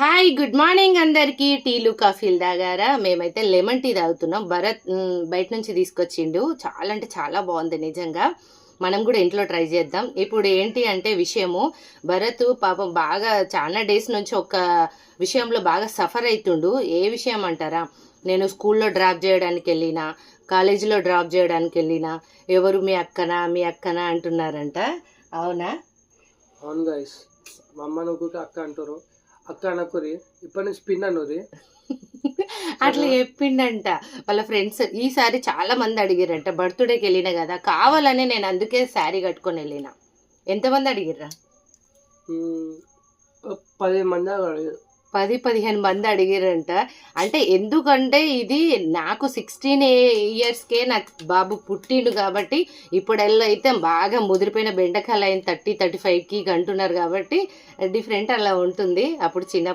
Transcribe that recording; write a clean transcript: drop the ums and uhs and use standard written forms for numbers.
Hi good morning అందరికి. టీలు కాఫీలు తాగారా? మేమైతే లెమన్ టీ తాగుతున్నాం. భరత్ బయట నుంచి తీసుకొచ్చిండు. చాలా అంటే చాలా బాగుంది నిజంగా. మనం కూడా ఇంట్లో ట్రై చేద్దాం. ఇప్పుడు ఏంటి అంటే విషయము, భరత్ పాపం బాగా చాలా డేస్ నుంచి ఒక విషయంలో బాగా సఫర్ అవుతుండు. ఏ విషయం అంటారా? నేను స్కూల్లో డ్రాప్ చేయడానికి వెళ్ళినా, కాలేజీలో డ్రాప్ చేయడానికి వెళ్ళినా ఎవరు మీ అక్కనా అంటున్నారంట. అవునా? అవును గైస్, మా అమ్మ నువ్వు అక్క అంటారు. అక్క అనకురి, ఇప్పటి నుంచి పిన్ అనురి. అట్లా చెప్పిండంట వాళ్ళ ఫ్రెండ్స్. ఈసారి చాలా మంది అడిగిరంట. బర్త్డేకి వెళ్ళిన కదా, కావాలని నేను అందుకే శారీ కట్టుకొని వెళ్ళిన. ఎంతమంది అడిగిర్రా? 10 మంది అడిగారు. 10-15 మంది అడిగిరంట. అంటే ఎందుకంటే ఇది నాకు 16 ఇయర్స్కే నాకు బాబు పుట్టిండు కాబట్టి, ఇప్పుడెల్లా అయితే బాగా ముదిరిపోయిన బెండకాయలు అయిన 30-35కి అంటున్నారు కాబట్టి డిఫరెంట్ అలా ఉంటుంది. అప్పుడు చిన్న